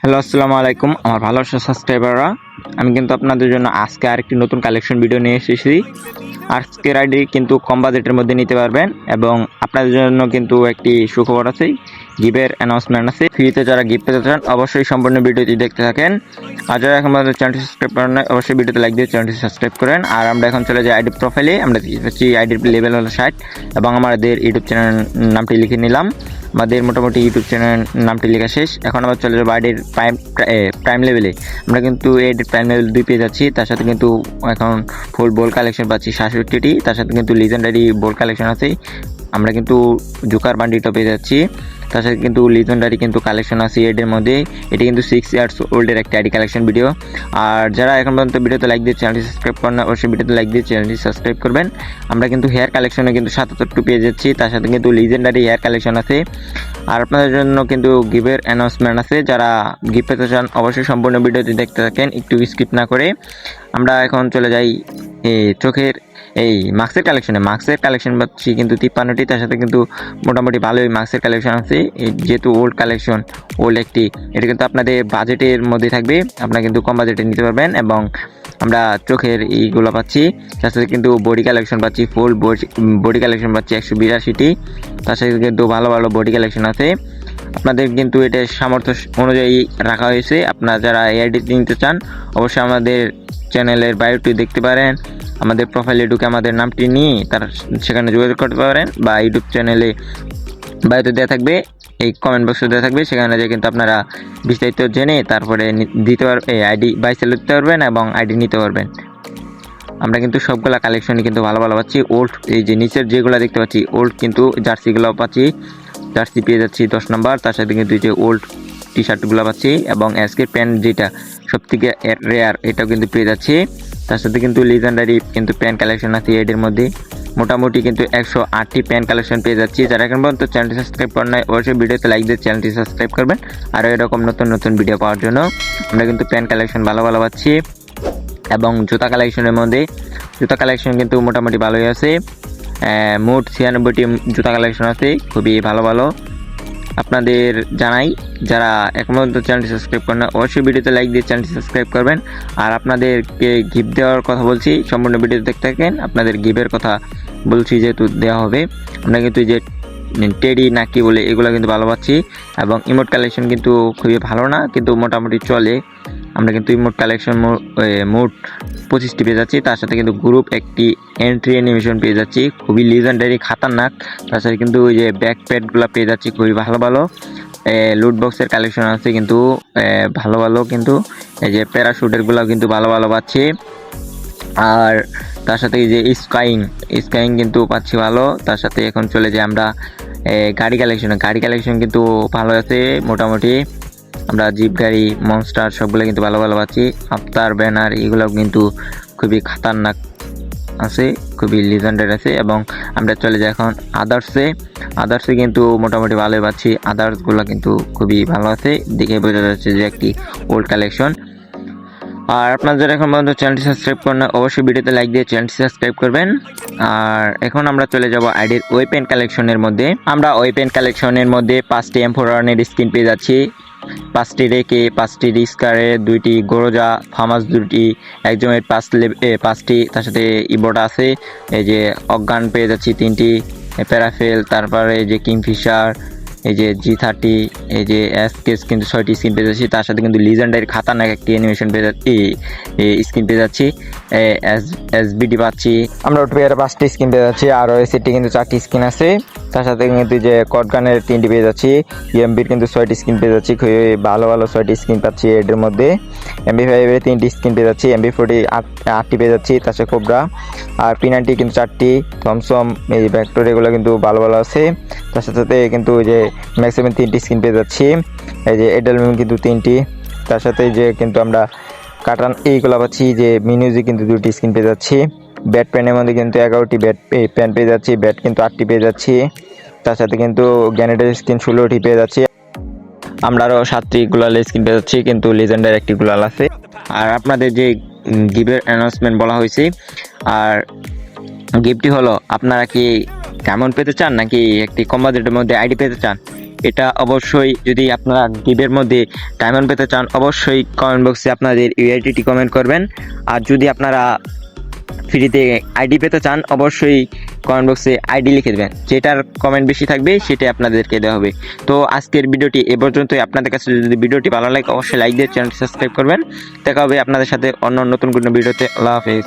Hello, আসসালামু আলাইকুম আমার ভালোবাসার সাবস্ক্রাইবাররা। আমি কিন্তু আপনাদের জন্য আজকে আরেকটি নতুন কালেকশন ভিডিও নিয়ে এসেছি। আজকের আইডি কিন্তু কম বাজেটের মধ্যে নিতে পারবেন এবং আপনাদের জন্য কিন্তু একটি সুখবর আছে, গিফটের অ্যানাউন্সমেন্ট আছে। ফ্রিতে যারা গিফট পেতে চান অবশ্যই সম্পূর্ণ ভিডিওটি দেখতে থাকেন। আর যারা এখন আমাদের চ্যানেলটি সাবস্ক্রাইব করেন না অবশ্যই ভিডিওতে লাইক দিয়ে চ্যানেলটি সাবস্ক্রাইব করেন। আর আমরা এখন চলে যাই আইডি প্রোফাইলে। আমরা দেখছি আইডির লেভেল হলো 60 এবং আমাদের ইউটিউব চ্যানেল নামটি লিখে নিলাম। আমাদের মোটামুটি ইউটিউব চ্যানেল নামটি লেখা শেষ। এখন আমরা চলে যাবো আইডির প্রাইম লেভেলে। আমরা কিন্তু আইডির প্রাইম লেভেল 2 পেয়ে যাচ্ছি। তার সাথে কিন্তু এখন ফুল বল কালেকশন পাচ্ছি 67টি। তার সাথে কিন্তু লিজেন্ডারি বল কালেকশন আছে। আমরা কিন্তু জোকার বান্ডিলটা পেয়ে যাচ্ছি। তার সাথে কিন্তু লিজেন্ডারি কিন্তু কালেকশন আছে এর মধ্যে। এটি কিন্তু 6 ইয়ার্স ওল্ডের একটা আইডি কালেকশন ভিডিও। আর যারা এখন পর্যন্ত ভিডিওতে লাইক দিয়ে চ্যানেলটি সাবস্ক্রাইব করেন না অবশ্যই ভিডিওতে লাইক দিয়ে চ্যানেলটি সাবস্ক্রাইব করবেন। আমরা কিন্তু হেয়ার কালেকশনে কিন্তু 77টি পেয়ে যাচ্ছি। তার সাথে কিন্তু লিজেন্ডারি হেয়ার কালেকশন আছে। আর আপনাদের জন্য কিন্তু গিফটের অ্যানাউন্সমেন্ট আছে। যারা গিফট পেতে চান অবশ্যই সম্পূর্ণ ভিডিওটি দেখতে থাকেন, একটু স্কিপ না করে। আমরা এখন চলে যাই চোখের এই মাস্কের কালেকশন পাচ্ছি কিন্তু 53টি। তার সাথে কিন্তু মোটামুটি ভালোই মাস্কের কালেকশন আছে। যেহেতু ওল্ড কালেকশন, ওল্ড একটি, এটা কিন্তু আপনাদের বাজেটের মধ্যে থাকবে, আপনারা কিন্তু কম বাজেটে নিতে পারবেন। এবং আমরা চোখের এইগুলো পাচ্ছি। তার সাথে কিন্তু বডি কালেকশন পাচ্ছি, ফুল বডি কালেকশন পাচ্ছি 182টি। তার সাথে কিন্তু ভালো ভালো বডি কালেকশন আছে। আপনাদের কিন্তু এটা সামর্থ্য অনুযায়ী রাখা হয়েছে। আপনারা যারা এআইডি নিতে চান অবশ্যই আমাদের চ্যানেলের বায়োটি দেখতে পারেন। আমাদের প্রোফাইলে ঢুকে আমাদের নামটি নিয়ে তারা সেখানে যোগাযোগ করতে পারেন, বা ইউটিউব চ্যানেলে বায়োতে দেওয়া থাকবে, এই কমেন্ট বক্সে দেওয়া থাকবে, সেখানে যে কিন্তু আপনারা বিস্তারিত জেনে তারপরে দিতে পারবেন, এই আইডি বাই সেল দিতে পারবেন এবং আইডি নিতে পারবেন। আমরা কিন্তু সবগুলা কালেকশনই কিন্তু ভালো ভালো পাচ্ছি। ওল্ড এই যে নিচের যেগুলো দেখতে পাচ্ছি ওল্ড কিন্তু জার্সিগুলো পাচ্ছি। জার্সি পেয়ে যাচ্ছি 10 নম্বর। তার সাথে কিন্তু যে ওল্ড টি শার্টগুলো পাচ্ছি এবং এসকে প্যান্ট যেটা সবথেকে রেয়ার এটাও কিন্তু পেয়ে যাচ্ছি। তার সাথে কিন্তু লিজেন্ডারি কিন্তু প্যান্ট কালেকশন আছে এর মধ্যে। মোটামুটি কিন্তু 108টি প্যান্ট কালেকশন পেয়ে যাচ্ছি। যারা এখন পর্যন্ত চ্যানেলটি সাবস্ক্রাইব করেন নাই অবশ্যই ভিডিওতে লাইক দিয়ে চ্যানেলটি সাবস্ক্রাইব করবেন। আর এরকম নতুন নতুন ভিডিও পাওয়ার জন্য আমরা কিন্তু প্যান্ট কালেকশন ভালো ভালো পাচ্ছি। এবং জুতা কালেকশন কিন্তু মোটামুটি ভালোই আছে। মোট 96টি জুতা কালেকশন আছে, খুবই ভালো ভালো। আপনাদের জানাই যারা এখন পর্যন্ত চ্যানেলটি সাবস্ক্রাইব করেন না অবশ্যই ভিডিওতে লাইক দিয়ে চ্যানেলটি সাবস্ক্রাইব করবেন। আর আপনাদেরকে গিফট দেওয়ার কথা বলছি, সম্পূর্ণ ভিডিওতে দেখতে থাকেন। আপনাদের গিফটের কথা বলছি যেহেতু দেওয়া হবে। আমরা কিন্তু যে টেডি না কি বলে এগুলো কিন্তু ভালো পাচ্ছি। এবং ইমোট কালেকশন কিন্তু খুবই ভালো না, কিন্তু মোটামুটি চলে। আমরা কিন্তু ইমোট কালেকশন মোট 25টি পেয়ে যাচ্ছি। তার সাথে কিন্তু গ্রুপ একটি এন্ট্রি অ্যানিমেশন পেয়ে যাচ্ছি, খুবই লিজেন্ডারি খাতারনাক। তার সাথে কিন্তু ওই যে ব্যাক প্যাডগুলো পেয়ে যাচ্ছি খুবই ভালো ভালো। লুট বক্সের কালেকশন আছে কিন্তু ভালো ভালো, কিন্তু এই যে প্যারাশুটেরগুলো কিন্তু ভালো ভালো পাচ্ছি। আর তার সাথে এই যে স্কাইং কিন্তু পাচ্ছি ভালো। তার সাথে এখন চলে যাই আমরা গাড়ি কালেকশন কিন্তু ভালো আছে মোটামুটি। আমরা জিপ গাড়ি, মনস্টার সবগুলো কিন্তু ভালো ভালো পাচ্ছি। আফতার ব্যানার এগুলো কিন্তু খুবই খাতারনাক আছে, খুবই লিজেন্ডারি আছে। এবং আমরা চলে যাই এখন আদার্সে কিন্তু মোটামুটি ভালোই পাচ্ছি। আদার্সগুলো কিন্তু খুবই ভালো আছে, দেখে বোঝা যাচ্ছে যে একটি ওল্ড কালেকশন। আর আপনারা যারা এখন পর্যন্ত চ্যানেলটি সাবস্ক্রাইব করেন না অবশ্যই ভিডিওতে লাইক দিয়ে চ্যানেলটি সাবস্ক্রাইব করবেন। আর এখন আমরা চলে যাব আইডির ওয়েপেন কালেকশনের মধ্যে। আমরা ওয়েপেন কালেকশনের মধ্যে 5টি M4 স্কিন পেয়ে যাচ্ছি, 5টি রেকে, 5টি রিস্কারে, 2টি গোরোজা, ফার্মাস 2টি, একজনের 5টি। তার সাথে ইবোটা আছে, এই যে অজ্ঞান পেয়ে যাচ্ছি 3টি, প্যারাফেল, তারপরে এই যে কিংফিশার, এই যে G30, এই যে এসকেস কিন্তু 6টি স্কিন পেয়ে যাচ্ছি। তার সাথে কিন্তু লিজেন্ডারি খাতারনাক একটি অ্যানিমেশন পেয়ে যাচ্ছি, স্কিন পেয়ে যাচ্ছি। SBD পাচ্ছি আমরা, 5টি স্কিন পেয়ে যাচ্ছি। আর ওএসিটি কিন্তু 4টি স্কিন আছে। তার সাথে কিন্তু যে কটগানের 3টি পেয়ে যাচ্ছি। এমবির কিন্তু 6টি স্কিন পেয়ে যাচ্ছি, খুবই ভালো ভালো 6টি স্কিন পাচ্ছি এর মধ্যে। MP5 3টি স্কিন পেয়ে যাচ্ছি, MP40 8টি পেয়ে যাচ্ছি। তার সাথে কোবরা আর P90 কিন্তু 4টি, থমসম এই ভেক্টর এগুলো কিন্তু ভালো ভালো আছে। তার সাথে কিন্তু যে ম্যাক্সিমাম 3টি স্কিন পেয়ে যাচ্ছি, এই যে এডেলমিন কিন্তু 3টি। তার সাথে যে কিন্তু আমরা কাটান এইগুলো পাচ্ছি, যে মিনিউজি কিন্তু 2টি স্কিন পেয়ে যাচ্ছি। ব্যাট প্যানের মধ্যে কিন্তু 11টি প্যান পেয়ে যাচ্ছি, ব্যাট কিন্তু 8টি পেয়ে যাচ্ছি। তার সাথে কিন্তু গ্যানেটের স্কিন 16টি পেয়ে যাচ্ছি। আমরা আরও 7টি গুলাল স্কিন পেয়ে যাচ্ছি, কিন্তু লিজেন্ডার একটি গুলাল আছে। আর আপনাদের যে গিভের অ্যানাউন্সমেন্ট বলা হয়েছে, আর গিফটটি হলো, আপনারা কি ডায়মন্ড পেতে চান নাকি একটি কম বাজেটের মধ্যে আইডি পেতে চান? এটা অবশ্যই, যদি আপনারা গিফটের মধ্যে ডায়মন্ড পেতে চান অবশ্যই কমেন্ট বক্সে আপনাদের ইউআইডিটি কমেন্ট করবেন। আর যদি আপনারা ফ্রিতে আইডি পেতে চান অবশ্যই কমেন্ট বক্সে আইডি লিখে দেবেন, যেটার কমেন্ট বেশি থাকবে সেটাই আপনাদেরকে দেওয়া হবে। তো আজকের ভিডিওটি এ পর্যন্তই। আপনাদের কাছে যদি ভিডিওটি ভালো লাগে অবশ্যই লাইক দিয়ে চ্যানেলটি সাবস্ক্রাইব করবেন। দেখা হবে আপনাদের সাথে অন্য নতুন কোনো ভিডিওতে। আল্লাহ হাফেজ।